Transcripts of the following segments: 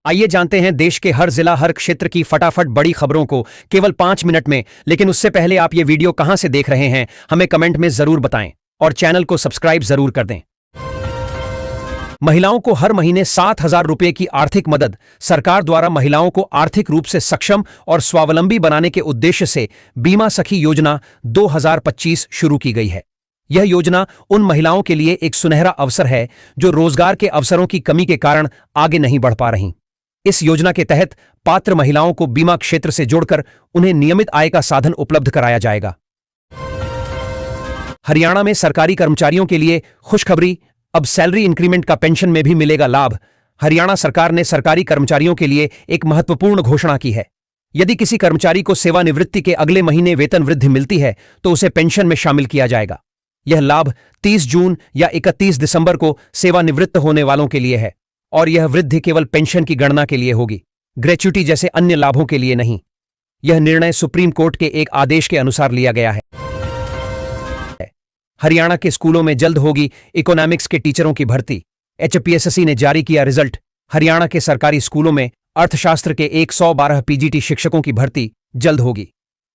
आइए जानते हैं देश के हर जिला हर क्षेत्र की फटाफट बड़ी खबरों को केवल 5 मिनट में। लेकिन उससे पहले आप ये वीडियो कहां से देख रहे हैं हमें कमेंट में जरूर बताएं और चैनल को सब्सक्राइब जरूर कर दें। महिलाओं को हर महीने 7,000 रुपए की आर्थिक मदद। सरकार द्वारा महिलाओं को आर्थिक रूप से सक्षम और स्वावलंबी बनाने के उद्देश्य से बीमा सखी योजना 2025 शुरू की गई है। यह योजना उन महिलाओं के लिए एक सुनहरा अवसर है जो रोजगार के अवसरों की कमी के कारण आगे नहीं बढ़ पा रहीं। इस योजना के तहत पात्र महिलाओं को बीमा क्षेत्र से जोड़कर उन्हें नियमित आय का साधन उपलब्ध कराया जाएगा। हरियाणा में सरकारी कर्मचारियों के लिए खुशखबरी, अब सैलरी इंक्रीमेंट का पेंशन में भी मिलेगा लाभ। हरियाणा सरकार ने सरकारी कर्मचारियों के लिए एक महत्वपूर्ण घोषणा की है। यदि किसी कर्मचारी को सेवानिवृत्ति के अगले महीने वेतन वृद्धि मिलती है तो उसे पेंशन में शामिल किया जाएगा। यह लाभ 30 जून या 31 दिसंबर को सेवानिवृत्त होने वालों के लिए है और यह वृद्धि केवल पेंशन की गणना के लिए होगी, ग्रेच्युटी जैसे अन्य लाभों के लिए नहीं। यह निर्णय सुप्रीम कोर्ट के एक आदेश के अनुसार लिया गया है। हरियाणा के स्कूलों में जल्द होगी इकोनॉमिक्स के टीचरों की भर्ती। एचपीएससी ने जारी किया रिजल्ट। हरियाणा के सरकारी स्कूलों में अर्थशास्त्र के 112 पीजीटी शिक्षकों की भर्ती जल्द होगी।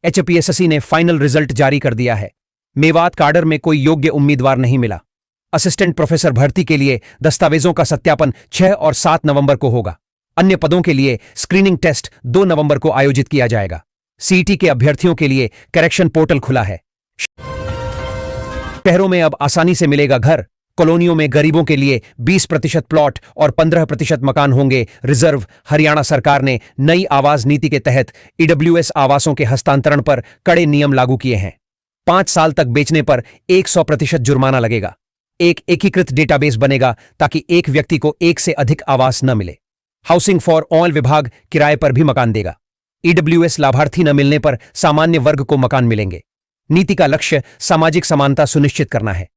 एचपीएससी ने फाइनल रिजल्ट जारी कर दिया है। मेवात काडर में कोई योग्य उम्मीदवार नहीं मिला। असिस्टेंट प्रोफेसर भर्ती के लिए दस्तावेजों का सत्यापन 6 और 7 नवंबर को होगा। अन्य पदों के लिए स्क्रीनिंग टेस्ट 2 नवंबर को आयोजित किया जाएगा। सीईटी के अभ्यर्थियों के लिए करेक्शन पोर्टल खुला है। शहरों में अब आसानी से मिलेगा घर। कॉलोनियों में गरीबों के लिए 20% प्लॉट और 15% मकान होंगे रिजर्व। हरियाणा सरकार ने नई आवास नीति के तहत ईडब्ल्यूएस आवासों के हस्तांतरण पर कड़े नियम लागू किए हैं। 5 साल तक बेचने पर 100% जुर्माना लगेगा। एक एकीकृत डेटाबेस बनेगा ताकि एक व्यक्ति को एक से अधिक आवास न मिले। हाउसिंग फॉर ऑल विभाग किराए पर भी मकान देगा। ईडब्ल्यूएस लाभार्थी न मिलने पर सामान्य वर्ग को मकान मिलेंगे। नीति का लक्ष्य सामाजिक समानता सुनिश्चित करना है।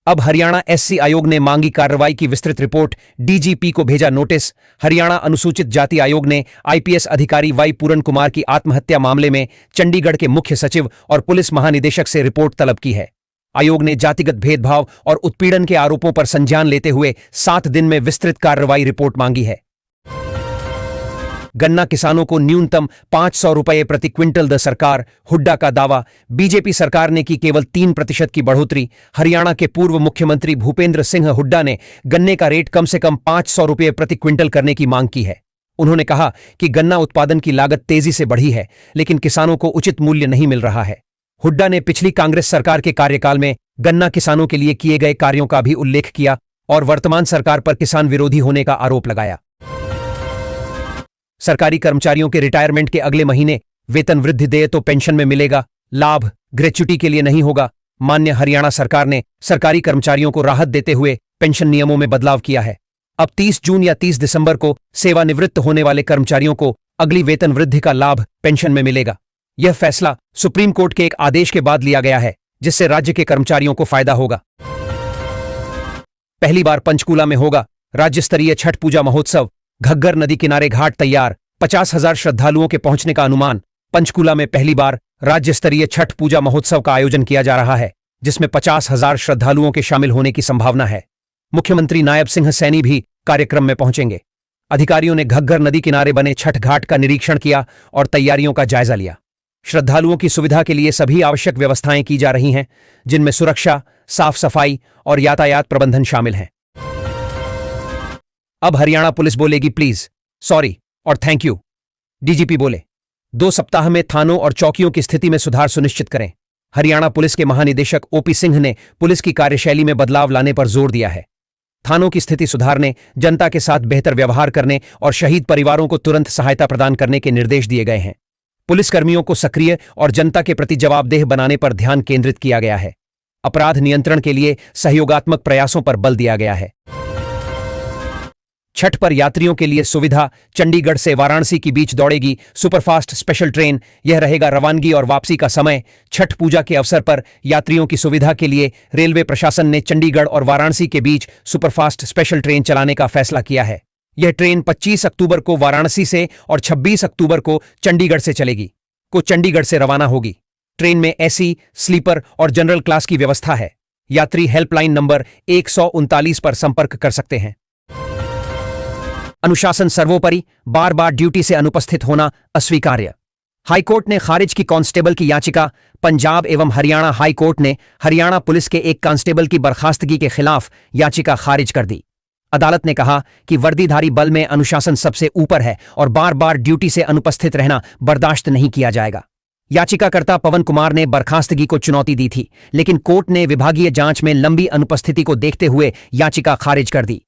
अब हरियाणा एससी आयोग ने मांगी कार्रवाई की विस्तृत रिपोर्ट। डीजीपी को भेजा नोटिस। हरियाणा अनुसूचित जाति आयोग ने आईपीएस अधिकारी वाई पूरन कुमार की आत्महत्या मामले में चंडीगढ़ के मुख्य सचिव और पुलिस महानिदेशक से रिपोर्ट तलब की है। आयोग ने जातिगत भेदभाव और उत्पीड़न के आरोपों पर संज्ञान लेते हुए 7 दिन में विस्तृत कार्रवाई रिपोर्ट मांगी है। गन्ना किसानों को न्यूनतम 500 रुपये प्रति क्विंटल द सरकार। हुड्डा का दावा। बीजेपी सरकार ने की केवल 3% की बढ़ोतरी। हरियाणा के पूर्व मुख्यमंत्री भूपेंद्र सिंह हुड्डा ने गन्ने का रेट कम से कम 500 रुपये प्रति क्विंटल करने की मांग की है। उन्होंने कहा कि गन्ना उत्पादन की लागत तेजी से बढ़ी है लेकिन किसानों को उचित मूल्य नहीं मिल रहा है। हुड्डा ने पिछली कांग्रेस सरकार के कार्यकाल में गन्ना किसानों के लिए किए गए कार्यों का भी उल्लेख किया और वर्तमान सरकार पर किसान विरोधी होने का आरोप लगाया। सरकारी कर्मचारियों के रिटायरमेंट के अगले महीने वेतन वृद्धि दे तो पेंशन में मिलेगा लाभ, ग्रेच्युटी के लिए नहीं होगा। मान्य हरियाणा सरकार ने सरकारी कर्मचारियों को राहत देते हुए पेंशन नियमों में बदलाव किया है। अब 30 जून या 30 दिसंबर को सेवानिवृत्त होने वाले कर्मचारियों को अगली वेतन वृद्धि का लाभ पेंशन में मिलेगा। यह फैसला सुप्रीम कोर्ट के एक आदेश के बाद लिया गया है जिससे राज्य के कर्मचारियों को फायदा होगा। पहली बार पंचकूला में होगा राज्य स्तरीय छठ पूजा महोत्सव। घग्गर नदी किनारे घाट तैयार। 50,000 श्रद्धालुओं के पहुंचने का अनुमान। पंचकूला में पहली बार राज्य स्तरीय छठ पूजा महोत्सव का आयोजन किया जा रहा है जिसमें 50,000 श्रद्धालुओं के शामिल होने की संभावना है। मुख्यमंत्री नायब सिंह सैनी भी कार्यक्रम में पहुंचेंगे। अधिकारियों ने घग्गर नदी किनारे बने छठ घाट का निरीक्षण किया और तैयारियों का जायजा लिया। श्रद्धालुओं की सुविधा के लिए सभी आवश्यक व्यवस्थाएं की जा रही हैं जिनमें सुरक्षा, साफ सफाई और यातायात प्रबंधन शामिल हैं। अब हरियाणा पुलिस बोलेगी प्लीज, सॉरी और थैंक यू। डीजीपी बोले 2 सप्ताह में थानों और चौकियों की स्थिति में सुधार सुनिश्चित करें। हरियाणा पुलिस के महानिदेशक ओपी सिंह ने पुलिस की कार्यशैली में बदलाव लाने पर जोर दिया है। थानों की स्थिति सुधारने, जनता के साथ बेहतर व्यवहार करने और शहीद परिवारों को तुरंत सहायता प्रदान करने के निर्देश दिए गए हैं। पुलिसकर्मियों को सक्रिय और जनता के प्रति जवाबदेह बनाने पर ध्यान केंद्रित किया गया है। अपराध नियंत्रण के लिए सहयोगात्मक प्रयासों पर बल दिया गया है। छठ पर यात्रियों के लिए सुविधा। चंडीगढ़ से वाराणसी के बीच दौड़ेगी सुपरफास्ट स्पेशल ट्रेन। यह रहेगा रवानगी और वापसी का समय। छठ पूजा के अवसर पर यात्रियों की सुविधा के लिए रेलवे प्रशासन ने चंडीगढ़ और वाराणसी के बीच सुपरफास्ट स्पेशल ट्रेन चलाने का फैसला किया है। यह ट्रेन 25 अक्टूबर को वाराणसी से और 26 अक्टूबर को चंडीगढ़ से चलेगी। चंडीगढ़ से रवाना होगी। ट्रेन में एसी, स्लीपर और जनरल क्लास की व्यवस्था है। यात्री हेल्पलाइन नंबर 139 पर संपर्क कर सकते हैं। अनुशासन सर्वोपरि, बार बार ड्यूटी से अनुपस्थित होना अस्वीकार्य। हाईकोर्ट ने खारिज की कांस्टेबल की याचिका। पंजाब एवं हरियाणा हाईकोर्ट ने हरियाणा पुलिस के एक कांस्टेबल की बर्खास्तगी के खिलाफ याचिका खारिज कर दी। अदालत ने कहा कि वर्दीधारी बल में अनुशासन सबसे ऊपर है और बार बार ड्यूटी से अनुपस्थित रहना बर्दाश्त नहीं किया जाएगा। याचिकाकर्ता पवन कुमार ने बर्खास्तगी को चुनौती दी थी, लेकिन कोर्ट ने विभागीय जांच में लंबी अनुपस्थिति को देखते हुए याचिका खारिज कर दी।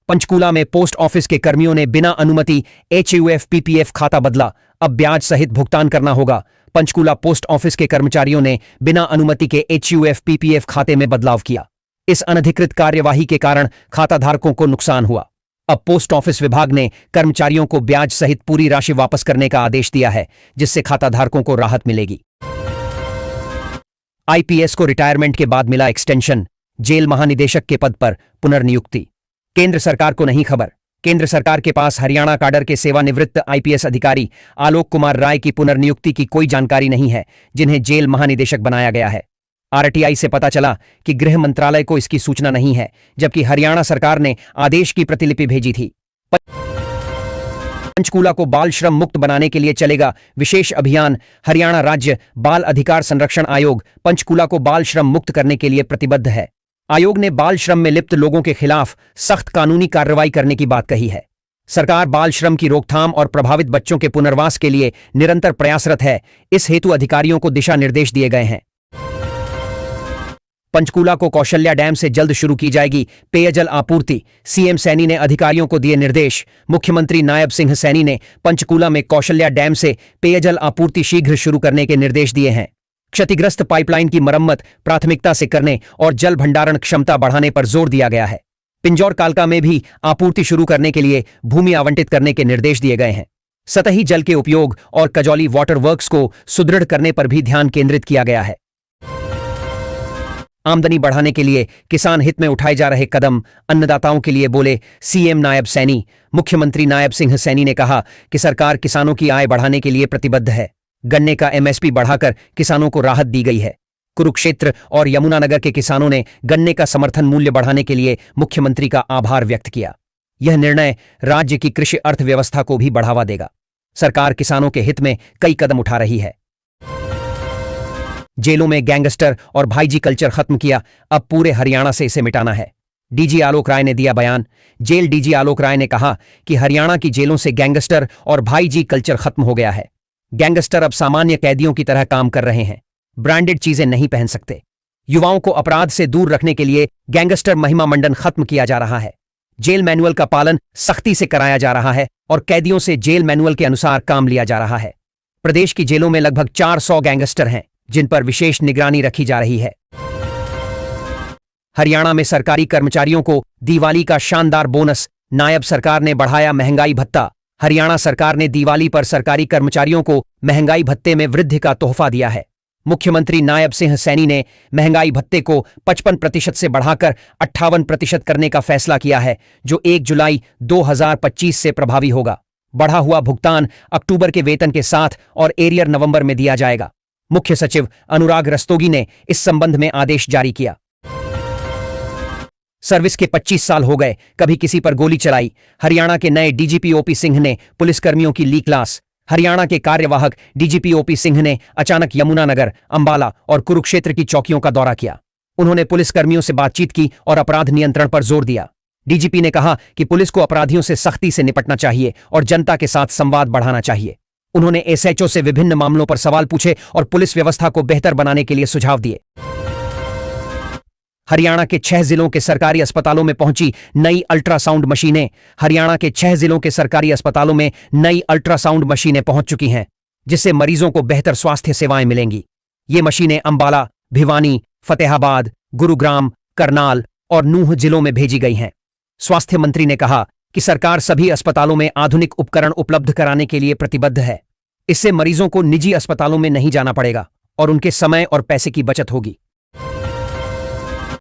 पंचकूला में पोस्ट ऑफिस के कर्मियों ने बिना अनुमति HUF PPF खाता बदला, अब ब्याज सहित भुगतान करना होगा। पंचकूला पोस्ट ऑफिस के कर्मचारियों ने बिना अनुमति के HUF PPF खाते में बदलाव किया। इस अनधिकृत कार्यवाही के कारण खाताधारकों को नुकसान हुआ। अब पोस्ट ऑफिस विभाग ने कर्मचारियों को ब्याज सहित पूरी राशि वापस करने का आदेश दिया है, जिससे खाताधारकों को राहत मिलेगी। IPS को रिटायरमेंट के बाद मिला एक्सटेंशन, जेल महानिदेशक के पद पर पुनर्नियुक्ति। केंद्र सरकार को नहीं खबर। केंद्र सरकार के पास हरियाणा काडर के सेवानिवृत्त IPS अधिकारी आलोक कुमार राय की पुनर्नियुक्ति की कोई जानकारी नहीं है, जिन्हें जेल महानिदेशक बनाया गया है। RTI से पता चला कि गृह मंत्रालय को इसकी सूचना नहीं है, जबकि हरियाणा सरकार ने आदेश की प्रतिलिपि भेजी थी। पंचकूला को बाल श्रम मुक्त बनाने के लिए चलेगा विशेष अभियान। हरियाणा राज्य बाल अधिकार संरक्षण आयोग पंचकूला को बाल श्रम मुक्त करने के लिए प्रतिबद्ध है। आयोग ने बाल श्रम में लिप्त लोगों के खिलाफ सख्त कानूनी कार्रवाई करने की बात कही है। सरकार बाल श्रम की रोकथाम और प्रभावित बच्चों के पुनर्वास के लिए निरंतर प्रयासरत है। इस हेतु अधिकारियों को दिशा निर्देश दिए गए हैं। पंचकूला को कौशल्या डैम से जल्द शुरू की जाएगी पेयजल आपूर्ति। CM सैनी ने अधिकारियों को दिए निर्देश। मुख्यमंत्री नायब सिंह सैनी ने पंचकूला में कौशल्या डैम से पेयजल आपूर्ति शीघ्र शुरू करने के निर्देश दिए हैं। क्षतिग्रस्त पाइपलाइन की मरम्मत प्राथमिकता से करने और जल भंडारण क्षमता बढ़ाने पर जोर दिया गया है। पिंजौर कालका में भी आपूर्ति शुरू करने के लिए भूमि आवंटित करने के निर्देश दिए गए हैं। सतही जल के उपयोग और कजौली वाटर वर्क्स को सुदृढ़ करने पर भी ध्यान केंद्रित किया गया है। आमदनी बढ़ाने के लिए किसान हित में उठाए जा रहे कदम, अन्नदाताओं के लिए बोले CM नायब सैनी। मुख्यमंत्री नायब सिंह सैनी ने कहा कि सरकार किसानों की आय बढ़ाने के लिए प्रतिबद्ध है। गन्ने का MSP बढ़ाकर किसानों को राहत दी गई है। कुरुक्षेत्र और यमुनानगर के किसानों ने गन्ने का समर्थन मूल्य बढ़ाने के लिए मुख्यमंत्री का आभार व्यक्त किया। यह निर्णय राज्य की कृषि अर्थव्यवस्था को भी बढ़ावा देगा। सरकार किसानों के हित में कई कदम उठा रही है। जेलों में गैंगस्टर और भाईजी कल्चर खत्म किया, अब पूरे हरियाणा से इसे मिटाना है। DG आलोक राय ने दिया बयान। जेल DG आलोक राय ने कहा कि हरियाणा की जेलों से गैंगस्टर और भाईजी कल्चर खत्म हो गया है। गैंगस्टर अब सामान्य कैदियों की तरह काम कर रहे हैं, ब्रांडेड चीजें नहीं पहन सकते। युवाओं को अपराध से दूर रखने के लिए गैंगस्टर महिमा मंडन खत्म किया जा रहा है। जेल मैनुअल का पालन सख्ती से कराया जा रहा है और कैदियों से जेल मैनुअल के अनुसार काम लिया जा रहा है। प्रदेश की जेलों में लगभग 400 गैंगस्टर हैं, जिन पर विशेष निगरानी रखी जा रही है। हरियाणा में सरकारी कर्मचारियों को दिवाली का शानदार बोनस, नायब सरकार ने बढ़ाया महंगाई भत्ता। हरियाणा सरकार ने दिवाली पर सरकारी कर्मचारियों को महंगाई भत्ते में वृद्धि का तोहफा दिया है। मुख्यमंत्री नायब सिंह सैनी ने महंगाई भत्ते को 55% से बढ़ाकर 58% करने का फैसला किया है, जो 1 जुलाई 2025 से प्रभावी होगा। बढ़ा हुआ भुगतान अक्टूबर के वेतन के साथ और एरियर नवंबर में दिया जाएगा। मुख्य सचिव अनुराग रस्तोगी ने इस संबंध में आदेश जारी किया। सर्विस के 25 साल हो गए, कभी किसी पर गोली चलाई। हरियाणा के नए DGP OP सिंह ने पुलिसकर्मियों की ली क्लास। हरियाणा के कार्यवाहक DGP OP सिंह ने अचानक यमुनानगर, अंबाला और कुरुक्षेत्र की चौकियों का दौरा किया। उन्होंने पुलिसकर्मियों से बातचीत की और अपराध नियंत्रण पर जोर दिया। DGP ने कहा कि पुलिस को अपराधियों से सख्ती से निपटना चाहिए और जनता के साथ संवाद बढ़ाना चाहिए। उन्होंने SHO से विभिन्न मामलों पर सवाल पूछे और पुलिस व्यवस्था को बेहतर बनाने के लिए सुझाव दिए। हरियाणा के 6 जिलों के सरकारी अस्पतालों में पहुंची नई अल्ट्रासाउंड मशीनें। हरियाणा के 6 जिलों के सरकारी अस्पतालों में नई अल्ट्रासाउंड मशीनें पहुंच चुकी हैं, जिससे मरीजों को बेहतर स्वास्थ्य सेवाएं मिलेंगी। ये मशीनें अंबाला, भिवानी, फतेहाबाद, गुरुग्राम, करनाल और नूंह जिलों में भेजी गई हैं। स्वास्थ्य मंत्री ने कहा कि सरकार सभी अस्पतालों में आधुनिक उपकरण उपलब्ध कराने के लिए प्रतिबद्ध है। इससे मरीजों को निजी अस्पतालों में नहीं जाना पड़ेगा और उनके समय और पैसे की बचत होगी।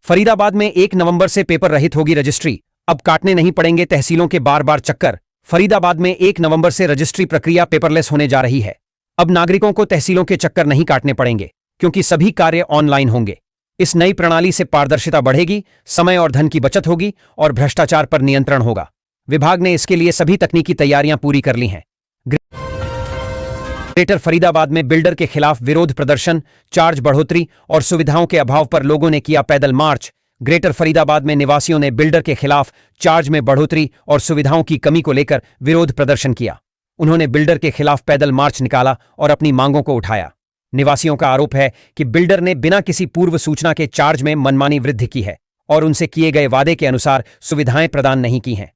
फरीदाबाद में 1 नवंबर से पेपर रहित होगी रजिस्ट्री। अब काटने नहीं पड़ेंगे तहसीलों के बार बार चक्कर। फरीदाबाद में 1 नवंबर से रजिस्ट्री प्रक्रिया पेपरलेस होने जा रही है। अब नागरिकों को तहसीलों के चक्कर नहीं काटने पड़ेंगे, क्योंकि सभी कार्य ऑनलाइन होंगे। इस नई प्रणाली से पारदर्शिता बढ़ेगी, समय और धन की बचत होगी और भ्रष्टाचार पर नियंत्रण होगा। विभाग ने इसके लिए सभी तकनीकी तैयारियां पूरी कर ली हैं। ग्रेटर फरीदाबाद में बिल्डर के खिलाफ विरोध प्रदर्शन, चार्ज बढ़ोतरी और सुविधाओं के अभाव पर लोगों ने किया पैदल मार्च। ग्रेटर फरीदाबाद में निवासियों ने बिल्डर के खिलाफ चार्ज में बढ़ोतरी और सुविधाओं की कमी को लेकर विरोध प्रदर्शन किया। उन्होंने बिल्डर के खिलाफ पैदल मार्च निकाला और अपनी मांगों को उठाया। निवासियों का आरोप है कि बिल्डर ने बिना किसी पूर्व सूचना के चार्ज में मनमानी वृद्धि की है और उनसे किए गए वादे के अनुसार सुविधाएं प्रदान नहीं की हैं।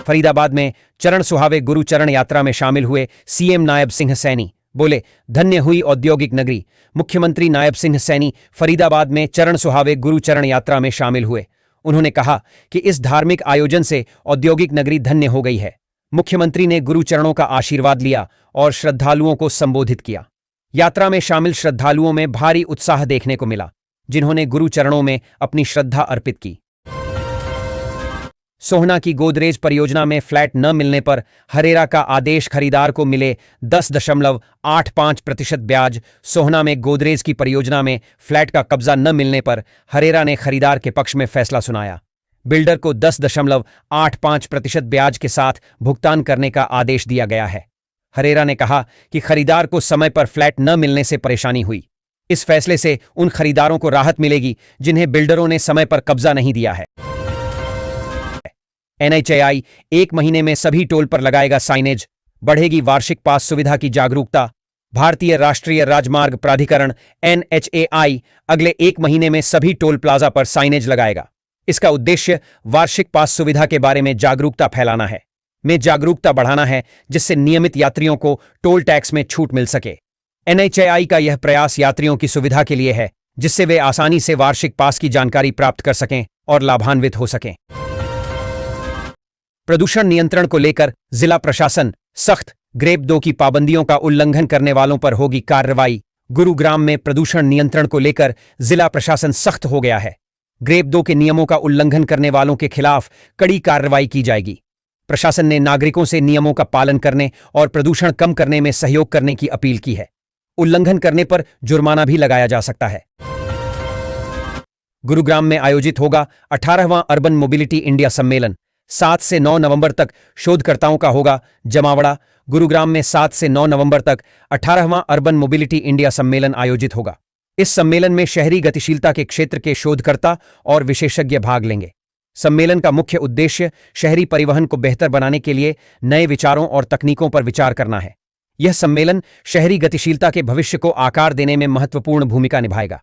फरीदाबाद में चरण सुहावे गुरु चरण यात्रा में शामिल हुए सीएम नायब सिंह सैनी बोले, धन्य हुई औद्योगिक नगरी। मुख्यमंत्री नायब सिंह सैनी फरीदाबाद में चरण सुहावे गुरु चरण यात्रा में शामिल हुए। उन्होंने कहा कि इस धार्मिक आयोजन से औद्योगिक नगरी धन्य हो गई है। मुख्यमंत्री ने गुरु चरणों का आशीर्वाद लिया और श्रद्धालुओं को संबोधित किया। यात्रा में शामिल श्रद्धालुओं में भारी उत्साह देखने को मिला, जिन्होंने गुरु चरणों में अपनी श्रद्धा अर्पित की। सोहना की गोदरेज परियोजना में फ्लैट न मिलने पर हरेरा का आदेश, खरीदार को मिले 10.85% ब्याज। सोहना में गोदरेज की परियोजना में फ्लैट का कब्जा न मिलने पर हरेरा ने खरीदार के पक्ष में फैसला सुनाया। बिल्डर को 10.85% ब्याज के साथ भुगतान करने का आदेश दिया गया है। हरेरा ने कहा कि खरीदार को समय पर फ्लैट न मिलने से परेशानी हुई। इस फैसले से उन खरीदारों को राहत मिलेगी जिन्हें बिल्डरों ने समय पर कब्जा नहीं दिया है। NHAI 1 महीने में सभी टोल पर लगाएगा साइनेज, बढ़ेगी वार्षिक पास सुविधा की जागरूकता। भारतीय राष्ट्रीय राजमार्ग प्राधिकरण NHAI अगले 1 महीने में सभी टोल प्लाजा पर साइनेज लगाएगा। इसका उद्देश्य वार्षिक पास सुविधा के बारे में जागरूकता फैलाना है, जागरूकता बढ़ाना है, जिससे नियमित यात्रियों को टोल टैक्स में छूट मिल सके। NHAI का यह प्रयास यात्रियों की सुविधा के लिए है, जिससे वे आसानी से वार्षिक पास की जानकारी प्राप्त कर सकें और लाभान्वित हो सकें। प्रदूषण नियंत्रण को लेकर जिला प्रशासन सख्त, ग्रेप 2 की पाबंदियों का उल्लंघन करने वालों पर होगी कार्रवाई। गुरुग्राम में प्रदूषण नियंत्रण को लेकर जिला प्रशासन सख्त हो गया है। ग्रेप 2 के नियमों का उल्लंघन करने वालों के खिलाफ कड़ी कार्रवाई की जाएगी। प्रशासन ने नागरिकों से नियमों का पालन करने और प्रदूषण कम करने में सहयोग करने की अपील की है। उल्लंघन करने पर जुर्माना भी लगाया जा सकता है। गुरुग्राम में आयोजित होगा 18वां अर्बन मोबिलिटी इंडिया सम्मेलन। 7 से 9 नवंबर तक शोधकर्ताओं का होगा जमावड़ा। गुरुग्राम में 7 से 9 नवंबर तक 18वां अर्बन मोबिलिटी इंडिया सम्मेलन आयोजित होगा। इस सम्मेलन में शहरी गतिशीलता के क्षेत्र के शोधकर्ता और विशेषज्ञ भाग लेंगे। सम्मेलन का मुख्य उद्देश्य शहरी परिवहन को बेहतर बनाने के लिए नए विचारों और तकनीकों पर विचार करना है। यह सम्मेलन शहरी गतिशीलता के भविष्य को आकार देने में महत्वपूर्ण भूमिका निभाएगा।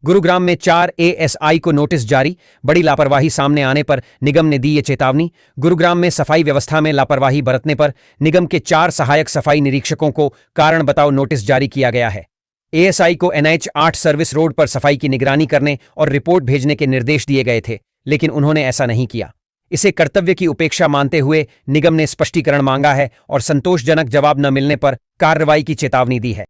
गुरुग्राम में 4 ASI को नोटिस जारी। बड़ी लापरवाही सामने आने पर निगम ने दी ये चेतावनी। गुरुग्राम में सफाई व्यवस्था में लापरवाही बरतने पर निगम के 4 सहायक सफाई निरीक्षकों को कारण बताओ नोटिस जारी किया गया है। ASI को NH 8 सर्विस रोड पर सफाई की निगरानी करने और रिपोर्ट भेजने के निर्देश दिए गए थे, लेकिन उन्होंने ऐसा नहीं किया। इसे कर्तव्य की उपेक्षा मानते हुए निगम ने स्पष्टीकरण मांगा है और संतोषजनक जवाब न मिलने पर कार्रवाई की चेतावनी दी है।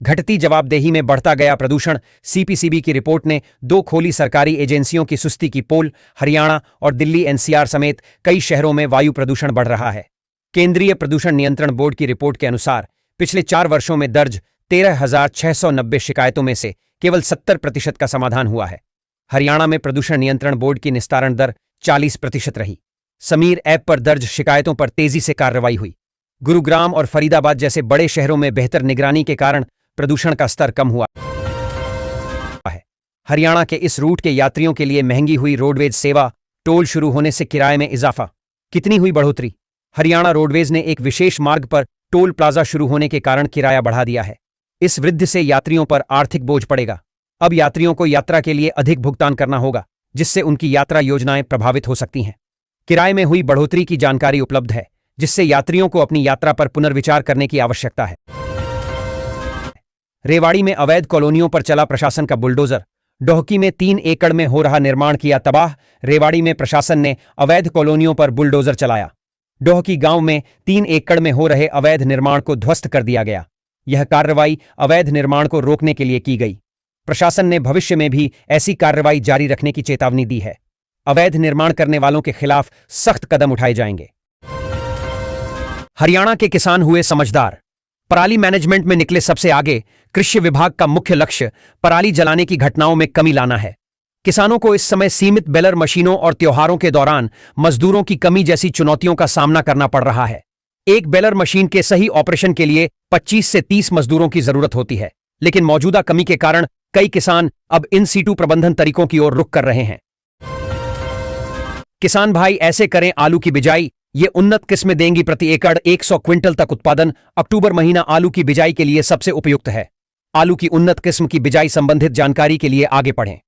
घटती जवाबदेही में बढ़ता गया प्रदूषण। CPCB की रिपोर्ट ने 2 खोली सरकारी एजेंसियों की सुस्ती की पोल। हरियाणा और दिल्ली NCR समेत कई शहरों में वायु प्रदूषण बढ़ रहा है। केंद्रीय प्रदूषण नियंत्रण बोर्ड की रिपोर्ट के अनुसार पिछले 4 वर्षों में दर्ज 13,690 शिकायतों में से केवल 70% का समाधान हुआ है। हरियाणा में प्रदूषण नियंत्रण बोर्ड की निस्तारण दर 40% रही। समीर ऐप पर दर्ज शिकायतों पर तेजी से कार्रवाई हुई। गुरुग्राम और फरीदाबाद जैसे बड़े शहरों में बेहतर निगरानी के कारण प्रदूषण का स्तर कम हुआ है। हरियाणा के इस रूट के यात्रियों के लिए महंगी हुई रोडवेज सेवा। टोल शुरू होने से किराए में इजाफा। कितनी हुई बढ़ोतरी? हरियाणा रोडवेज ने एक विशेष मार्ग पर टोल प्लाजा शुरू होने के कारण किराया बढ़ा दिया है। इस वृद्धि से यात्रियों पर आर्थिक बोझ पड़ेगा। अब यात्रियों को यात्रा के लिए अधिक भुगतान करना होगा, जिससे उनकी यात्रा योजनाएं प्रभावित हो सकती हैं। किराए में हुई बढ़ोतरी की जानकारी उपलब्ध है, जिससे यात्रियों को अपनी यात्रा पर पुनर्विचार करने की आवश्यकता है। रेवाड़ी में अवैध कॉलोनियों पर चला प्रशासन का बुलडोजर। डोहकी में 3 एकड़ में हो रहा निर्माण किया तबाह। रेवाड़ी में प्रशासन ने अवैध कॉलोनियों पर बुलडोजर चलाया। डोहकी गांव में 3 एकड़ में हो रहे अवैध निर्माण को ध्वस्त कर दिया गया। यह कार्रवाई अवैध निर्माण को रोकने के लिए की गई। प्रशासन ने भविष्य में भी ऐसी कार्रवाई जारी रखने की चेतावनी दी है। अवैध निर्माण करने वालों के खिलाफ सख्त कदम उठाए जाएंगे। हरियाणा के किसान हुए समझदार। पराली मैनेजमेंट में निकले सबसे आगे। कृषि विभाग का मुख्य लक्ष्य पराली जलाने की घटनाओं में कमी लाना है। किसानों को इस समय सीमित बेलर मशीनों और त्योहारों के दौरान मजदूरों की कमी जैसी चुनौतियों का सामना करना पड़ रहा है। एक बेलर मशीन के सही ऑपरेशन के लिए 25 से 30 मजदूरों की जरूरत होती है, लेकिन मौजूदा कमी के कारण कई किसान अब इन सीटू प्रबंधन तरीकों की ओर रुख कर रहे हैं। किसान भाई ऐसे करें आलू की बिजाई, ये उन्नत किस्में देंगी प्रति एकड़ 100 क्विंटल तक उत्पादन। अक्टूबर महीना आलू की बिजाई के लिए सबसे उपयुक्त है। आलू की उन्नत किस्म की बिजाई संबंधित जानकारी के लिए आगे पढ़ें।